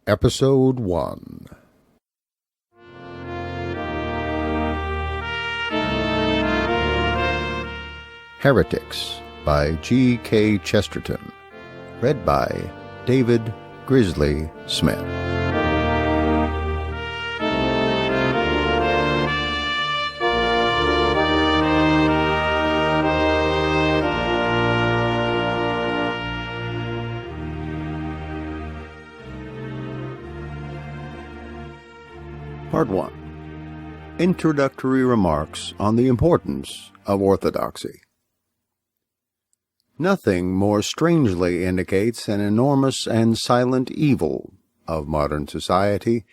Episode 1. Heretics by G.K. Chesterton. Read by David Grizzly Smith. Part 1. Introductory remarks on the importance of orthodoxy. Nothing more strangely indicates an enormous and silent evil of modern society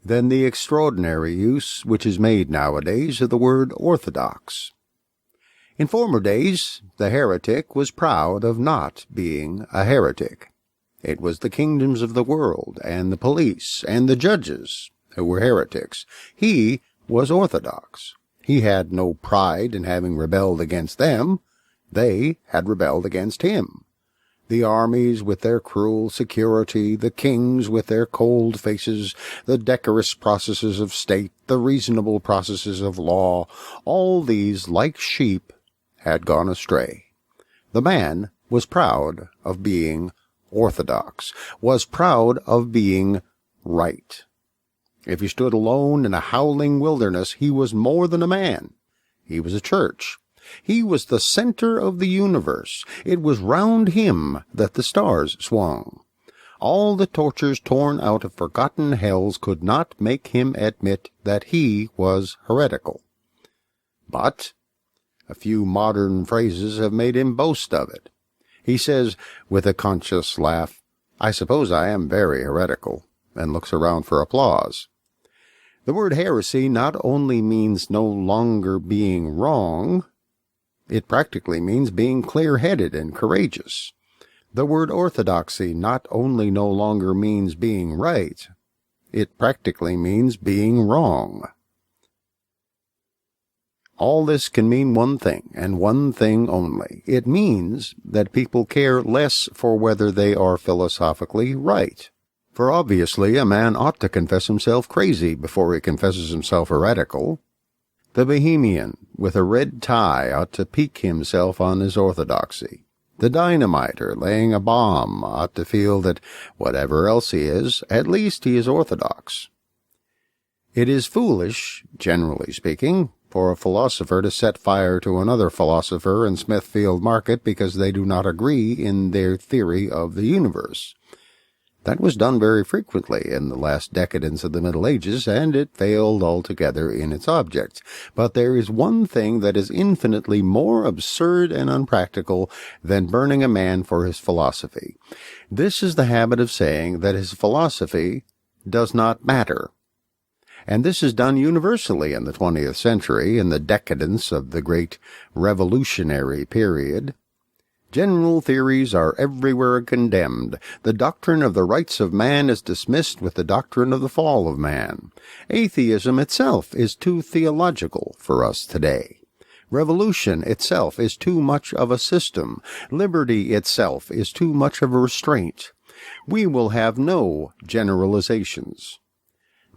than the extraordinary use which is made nowadays of the word orthodox. In former days, the heretic was proud of not being a heretic. It was the kingdoms of the world, and the police, and the judges who were heretics. He was orthodox. He had no pride in having rebelled against them. They had rebelled against him. The armies with their cruel security, the kings with their cold faces, the decorous processes of state, the reasonable processes of law, all these, like sheep, had gone astray. The man was proud of being orthodox, was proud of being right. If he stood alone in a howling wilderness, he was more than a man. He was a church. He was the center of the universe. It was round him that the stars swung. All the tortures torn out of forgotten hells could not make him admit that he was heretical. But a few modern phrases have made him boast of it. He says, with a conscious laugh, "I suppose I am very heretical," and looks around for applause. The word heresy not only means no longer being wrong, it practically means being clear-headed and courageous. The word orthodoxy not only no longer means being right, it practically means being wrong. All this can mean one thing, and one thing only. It means that people care less for whether they are philosophically right. For obviously a man ought to confess himself crazy before he confesses himself heretical. The Bohemian with a red tie ought to pique himself on his orthodoxy. The dynamiter laying a bomb ought to feel that, whatever else he is, at least he is orthodox. It is foolish, generally speaking, for a philosopher to set fire to another philosopher in Smithfield Market because they do not agree in their theory of the universe. That was done very frequently in the last decadence of the Middle Ages, and it failed altogether in its object. But there is one thing that is infinitely more absurd and unpractical than burning a man for his philosophy. This is the habit of saying that his philosophy does not matter. And this is done universally in the 20th century, in the decadence of the great revolutionary period. General theories are everywhere condemned. The doctrine of the rights of man is dismissed with the doctrine of the fall of man. Atheism itself is too theological for us today. Revolution itself is too much of a system. Liberty itself is too much of a restraint. We will have no generalizations.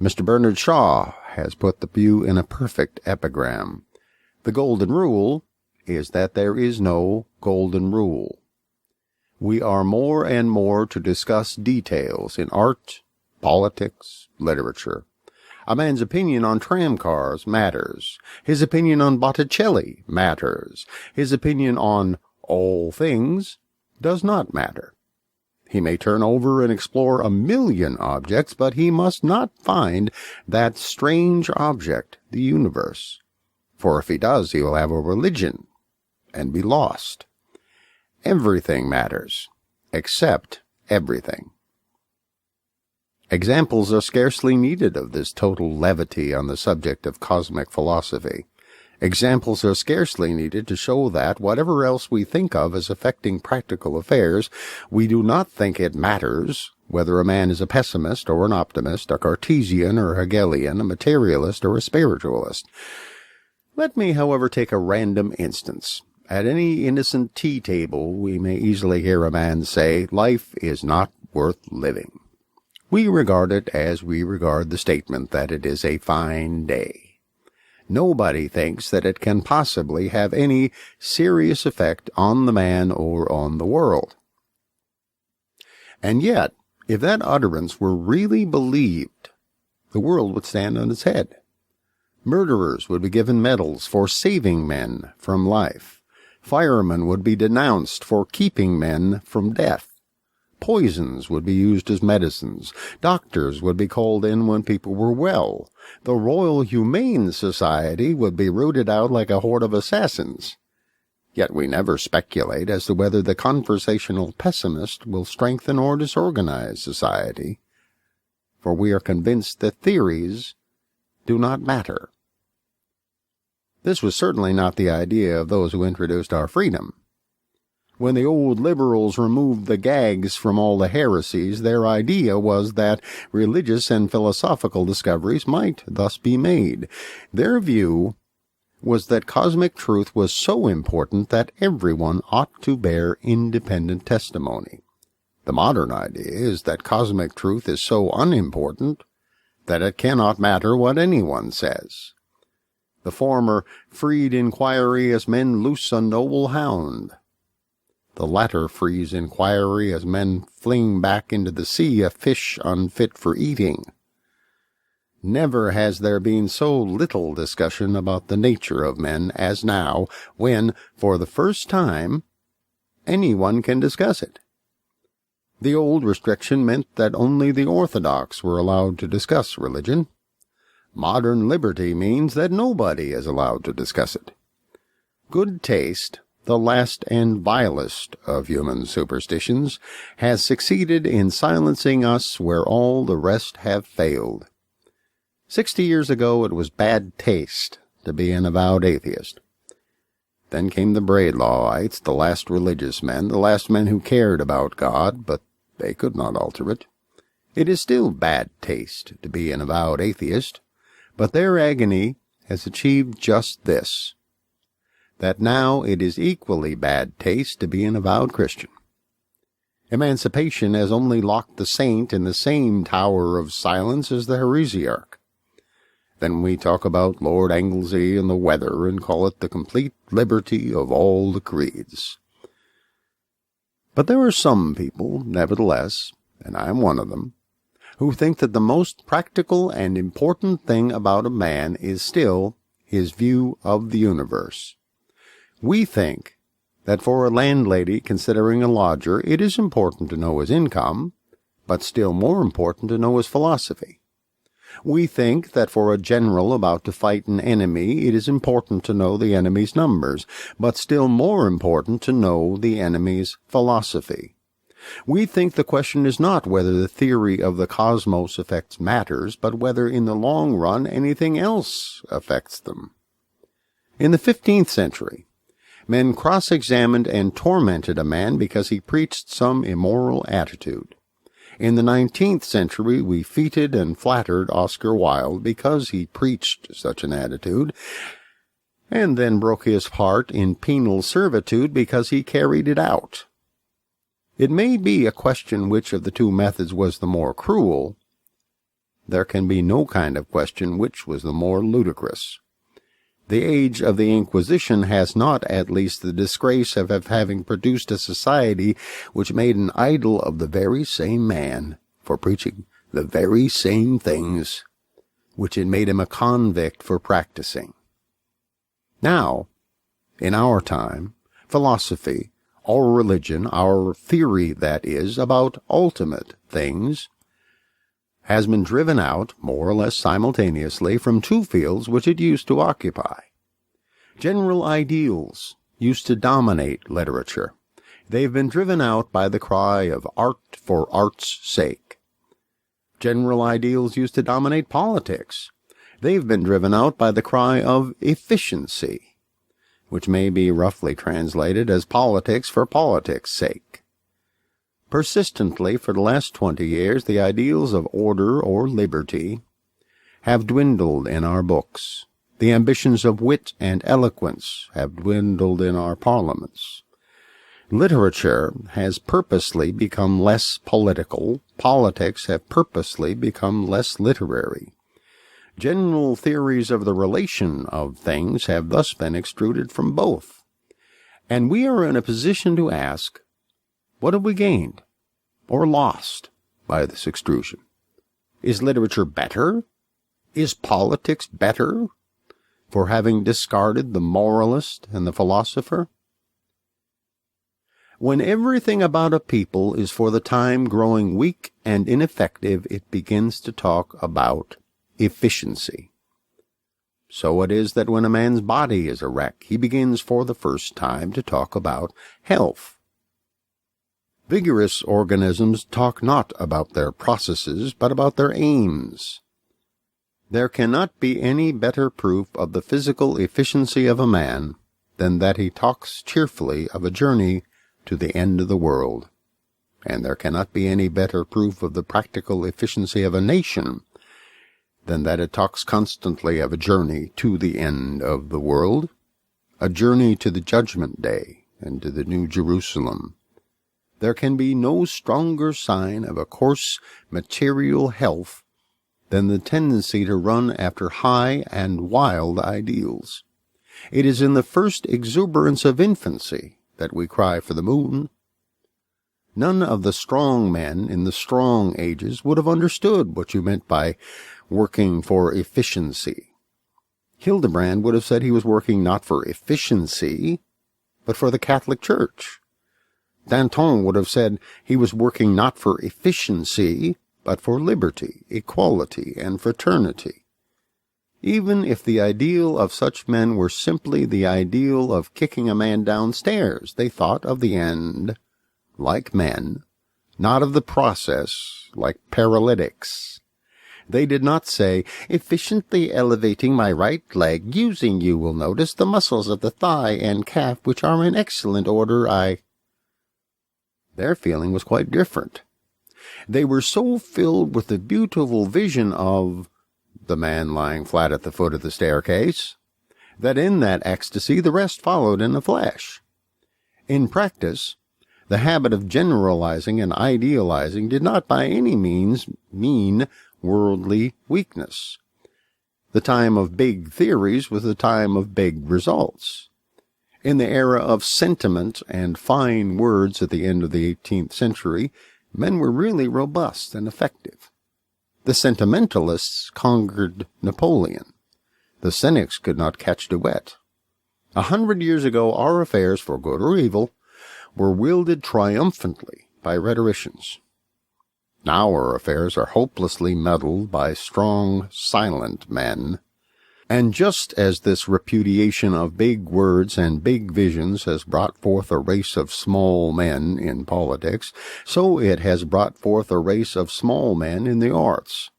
Mr. Bernard Shaw has put the view in a perfect epigram. The golden rule is that there is no golden rule. We are more and more to discuss details in art, politics, literature. A man's opinion on tramcars matters. His opinion on Botticelli matters. His opinion on all things does not matter. He may turn over and explore 1,000,000 objects, but he must not find that strange object, the universe. For if he does, he will have a religion and be lost. Everything matters, except everything. Examples are scarcely needed of this total levity on the subject of cosmic philosophy. Examples are scarcely needed to show that, whatever else we think of as affecting practical affairs, we do not think it matters whether a man is a pessimist or an optimist, a Cartesian or Hegelian, a materialist or a spiritualist. Let me, however, take a random instance. At any innocent tea table we may easily hear a man say, "Life is not worth living." We regard it as we regard the statement that it is a fine day. Nobody thinks that it can possibly have any serious effect on the man or on the world. And yet, if that utterance were really believed, the world would stand on its head. Murderers would be given medals for saving men from life. Firemen would be denounced for keeping men from death. Poisons would be used as medicines. Doctors would be called in when people were well. The Royal Humane Society would be rooted out like a horde of assassins. Yet we never speculate as to whether the conversational pessimist will strengthen or disorganize society, for we are convinced that theories do not matter. This was certainly not the idea of those who introduced our freedom. When the old liberals removed the gags from all the heresies, their idea was that religious and philosophical discoveries might thus be made. Their view was that cosmic truth was so important that everyone ought to bear independent testimony. The modern idea is that cosmic truth is so unimportant that it cannot matter what anyone says. The former freed inquiry as men loose a noble hound. The latter frees inquiry as men fling back into the sea a fish unfit for eating. Never has there been so little discussion about the nature of men as now, when, for the first time, anyone can discuss it. The old restriction meant that only the orthodox were allowed to discuss religion. Modern liberty means that nobody is allowed to discuss it. Good taste, the last and vilest of human superstitions, has succeeded in silencing us where all the rest have failed. 60 years ago it was bad taste to be an avowed atheist. Then came the Braidlawites, the last religious men, the last men who cared about God, but they could not alter it. It is still bad taste to be an avowed atheist, but their agony has achieved just this, that now it is equally bad taste to be an avowed Christian. Emancipation has only locked the saint in the same tower of silence as the heresiarch. Then we talk about Lord Anglesey and the weather and call it the complete liberty of all the creeds. But there are some people, nevertheless, and I am one of them, who think that the most practical and important thing about a man is still his view of the universe. We think that for a landlady considering a lodger, it is important to know his income, but still more important to know his philosophy. We think that for a general about to fight an enemy, it is important to know the enemy's numbers, but still more important to know the enemy's philosophy. We think the question is not whether the theory of the cosmos affects matters, but whether in the long run anything else affects them. In the 15th century, men cross-examined and tormented a man because he preached some immoral attitude. In the 19th century, we feted and flattered Oscar Wilde because he preached such an attitude, and then broke his heart in penal servitude because he carried it out. It may be a question which of the two methods was the more cruel. There can be no kind of question which was the more ludicrous. The age of the Inquisition has not at least the disgrace of having produced a society which made an idol of the very same man for preaching the very same things which it made him a convict for practicing. Now, in our time, philosophy, or religion, our theory, that is, about ultimate things, has been driven out, more or less simultaneously, from two fields which it used to occupy. General ideals used to dominate literature. They've been driven out by the cry of art for art's sake. General ideals used to dominate politics. They've been driven out by the cry of efficiency, which may be roughly translated as politics for politics' sake. Persistently, for the last 20 years, the ideals of order or liberty have dwindled in our books. The ambitions of wit and eloquence have dwindled in our parliaments. Literature has purposely become less political. Politics have purposely become less literary. General theories of the relation of things have thus been extruded from both. And we are in a position to ask, what have we gained or lost by this extrusion? Is literature better? Is politics better for having discarded the moralist and the philosopher? When everything about a people is for the time growing weak and ineffective, it begins to talk about efficiency. So it is that when a man's body is a wreck, he begins for the first time to talk about health. Vigorous organisms talk not about their processes, but about their aims. There cannot be any better proof of the physical efficiency of a man than that he talks cheerfully of a journey to the end of the world. And there cannot be any better proof of the practical efficiency of a nation than that it talks constantly of a journey to the end of the world, a journey to the judgment day and to the New Jerusalem. There can be no stronger sign of a coarse material health than the tendency to run after high and wild ideals. It is in the first exuberance of infancy that we cry for the moon. None of the strong men in the strong ages would have understood what you meant by working for efficiency. Hildebrand would have said he was working not for efficiency, but for the Catholic Church. Danton would have said he was working not for efficiency, but for liberty, equality, and fraternity. Even if the ideal of such men were simply the ideal of kicking a man downstairs, they thought of the end like men, not of the process like paralytics. They did not say, efficiently elevating my right leg, using, you will notice, the muscles of the thigh and calf, which are in excellent order, Their feeling was quite different. They were so filled with the beautiful vision of the man lying flat at the foot of the staircase, that in that ecstasy the rest followed in the flesh. In practice, the habit of generalizing and idealizing did not by any means mean worldly weakness. The time of big theories was the time of big results. In the era of sentiment and fine words at the end of the 18th century, men were really robust and effective. The sentimentalists conquered Napoleon. The cynics could not catch De Wet. 100 years ago, our affairs, for good or evil, were wielded triumphantly by rhetoricians. Now our affairs are hopelessly meddled by strong, silent men. And just as this repudiation of big words and big visions has brought forth a race of small men in politics, so it has brought forth a race of small men in the arts.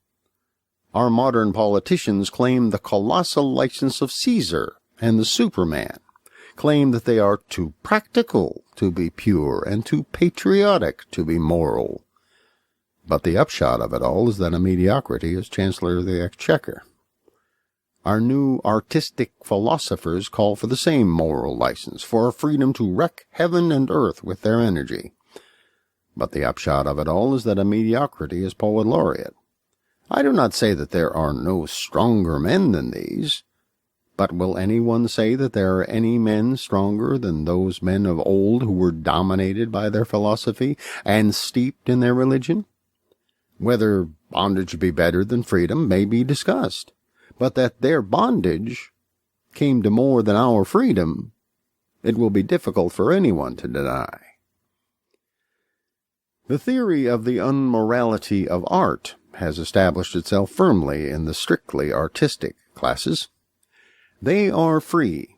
Our modern politicians claim the colossal license of Caesar and the Superman, claim that they are too practical to be pure and too patriotic to be moral. But the upshot of it all is that a mediocrity is Chancellor of the Exchequer. Our new artistic philosophers call for the same moral license, for a freedom to wreck heaven and earth with their energy. But the upshot of it all is that a mediocrity is poet laureate. I do not say that there are no stronger men than these, but will anyone say that there are any men stronger than those men of old who were dominated by their philosophy and steeped in their religion? Whether bondage be better than freedom may be discussed, but that their bondage came to more than our freedom, it will be difficult for anyone to deny. The theory of the unmorality of art has established itself firmly in the strictly artistic classes. They are free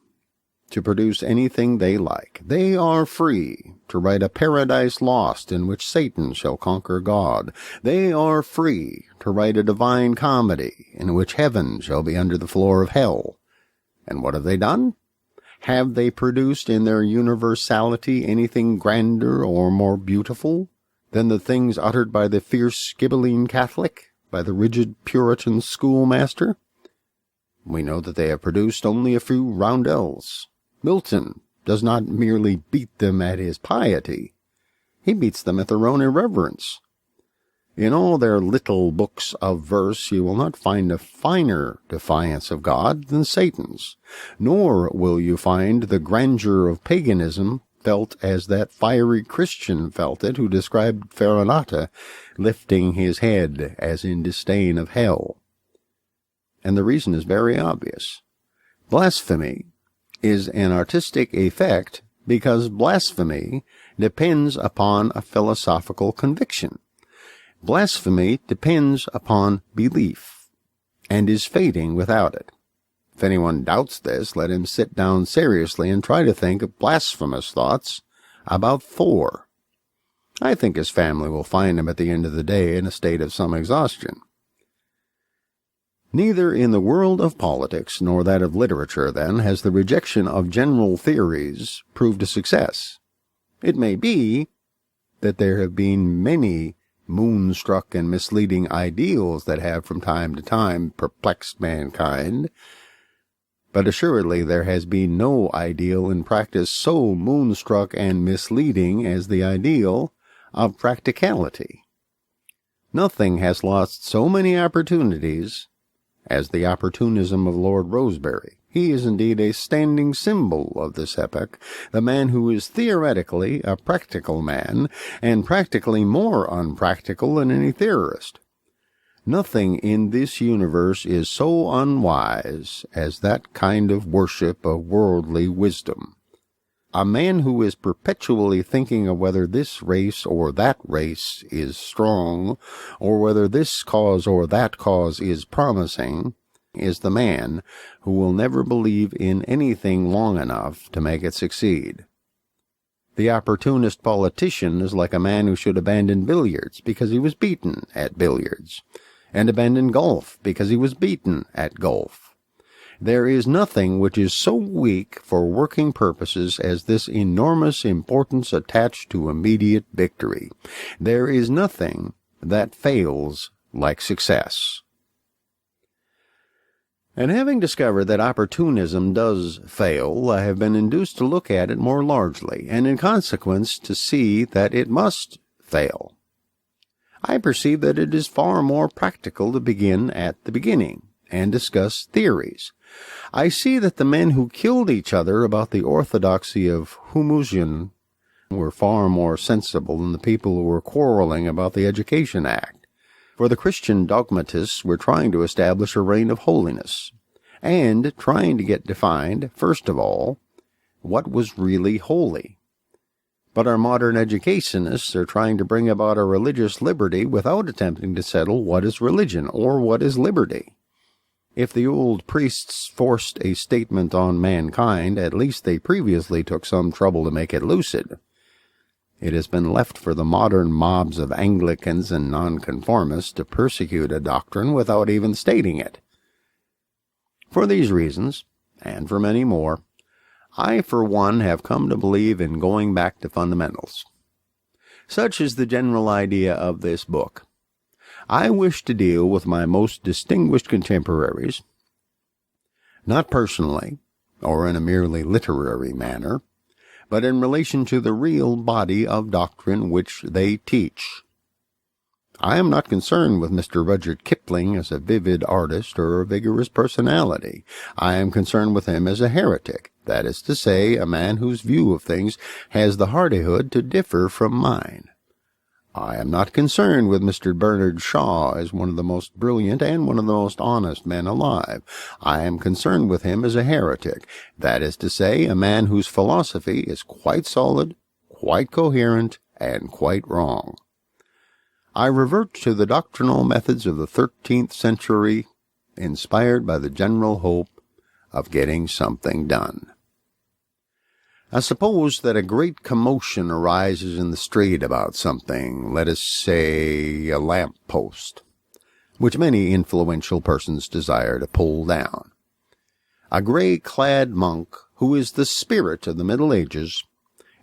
to produce anything they like. They are free to write a Paradise Lost in which Satan shall conquer God. They are free to write a divine comedy in which heaven shall be under the floor of hell. And what have they done? Have they produced in their universality anything grander or more beautiful than the things uttered by the fierce Ghibelline Catholic, by the rigid Puritan schoolmaster? We know that they have produced only a few roundels. Milton does not merely beat them at his piety, he beats them at their own irreverence. In all their little books of verse you will not find a finer defiance of God than Satan's, nor will you find the grandeur of paganism felt as that fiery Christian felt it who described Farinata lifting his head as in disdain of hell. And the reason is very obvious. Blasphemy is an artistic effect because blasphemy depends upon a philosophical conviction. Blasphemy depends upon belief, and is fading without it. If anyone doubts this, let him sit down seriously and try to think of blasphemous thoughts about Thor. I think his family will find him at the end of the day in a state of some exhaustion. Neither in the world of politics nor that of literature, then, has the rejection of general theories proved a success. It may be that there have been many moonstruck and misleading ideals that have from time to time perplexed mankind, but assuredly there has been no ideal in practice so moonstruck and misleading as the ideal of practicality. Nothing has lost so many opportunities as the opportunism of Lord Rosebery. He is indeed a standing symbol of this epoch, the man who is theoretically a practical man, and practically more unpractical than any theorist. Nothing in this universe is so unwise as that kind of worship of worldly wisdom. A man who is perpetually thinking of whether this race or that race is strong, or whether this cause or that cause is promising, is the man who will never believe in anything long enough to make it succeed. The opportunist politician is like a man who should abandon billiards because he was beaten at billiards, and abandon golf because he was beaten at golf. There is nothing which is so weak for working purposes as this enormous importance attached to immediate victory. There is nothing that fails like success. And having discovered that opportunism does fail, I have been induced to look at it more largely, and in consequence to see that it must fail. I perceive that it is far more practical to begin at the beginning and discuss theories. I see that the men who killed each other about the orthodoxy of Humuzin were far more sensible than the people who were quarreling about the Education Act. For the Christian dogmatists were trying to establish a reign of holiness, and trying to get defined, first of all, what was really holy. But our modern educationists are trying to bring about a religious liberty without attempting to settle what is religion or what is liberty. If the old priests forced a statement on mankind, at least they previously took some trouble to make it lucid. It has been left for the modern mobs of Anglicans and nonconformists to persecute a doctrine without even stating it. For these reasons, and for many more, I for one have come to believe in going back to fundamentals. Such is the general idea of this book. I wish to deal with my most distinguished contemporaries, not personally, or in a merely literary manner, but in relation to the real body of doctrine which they teach. I am not concerned with Mr. Rudyard Kipling as a vivid artist or a vigorous personality. I am concerned with him as a heretic, that is to say, a man whose view of things has the hardihood to differ from mine. I am not concerned with Mr. Bernard Shaw as one of the most brilliant and one of the most honest men alive. I am concerned with him as a heretic, that is to say, a man whose philosophy is quite solid, quite coherent, and quite wrong. I revert to the doctrinal methods of the 13th century, inspired by the general hope of getting something done. Suppose that a great commotion arises in the street about something, let us say a lamppost, which many influential persons desire to pull down. A gray-clad monk, who is the spirit of the Middle Ages,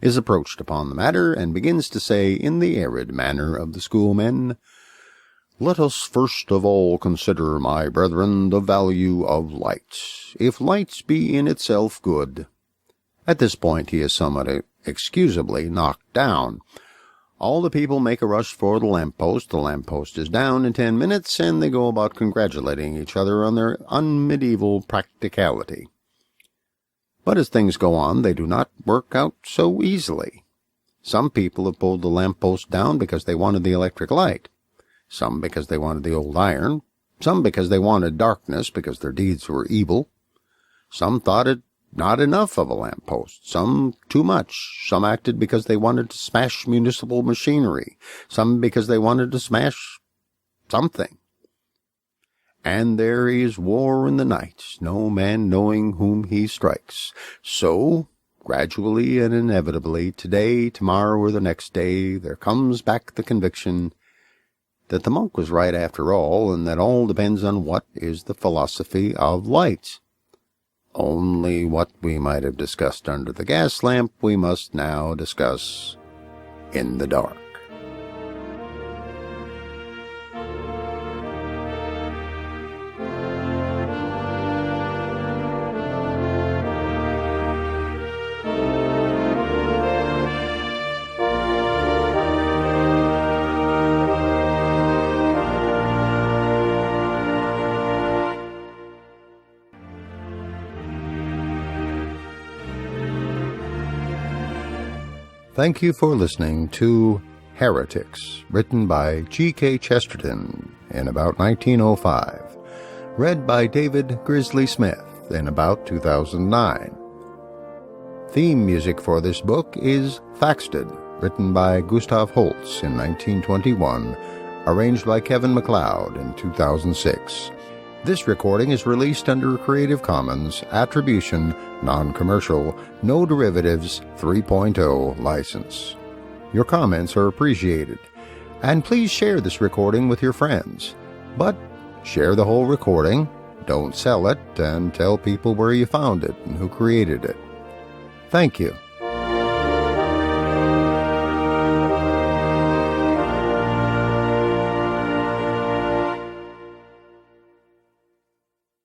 is approached upon the matter, and begins to say in the arid manner of the schoolmen, "Let us first of all consider, my brethren, the value of light. If light be in itself good, At this point, he is somewhat excusably knocked down. All the people make a rush for the lamppost. The lamppost is down in 10 minutes, and they go about congratulating each other on their unmedieval practicality. But as things go on, they do not work out so easily. Some people have pulled the lamppost down because they wanted the electric light, some because they wanted the old iron, some because they wanted darkness because their deeds were evil. Some thought it not enough of a lamppost, some too much. Some acted because they wanted to smash municipal machinery, some because they wanted to smash something. And there is war in the night, no man knowing whom he strikes. So, gradually and inevitably, today, tomorrow, or the next day, there comes back the conviction that the monk was right after all, and that all depends on what is the philosophy of light. Only what we might have discussed under the gas lamp we must now discuss in the dark. Thank you for listening to Heretics, written by G.K. Chesterton in about 1905, read by David Grizzly Smith in about 2009. Theme music for this book is Thaxted, written by Gustav Holst in 1921, arranged by Kevin MacLeod in 2006. This recording is released under a Creative Commons Attribution, Non-Commercial, No Derivatives 3.0 license. Your comments are appreciated, and please share this recording with your friends. But share the whole recording, don't sell it, and tell people where you found it and who created it. Thank you.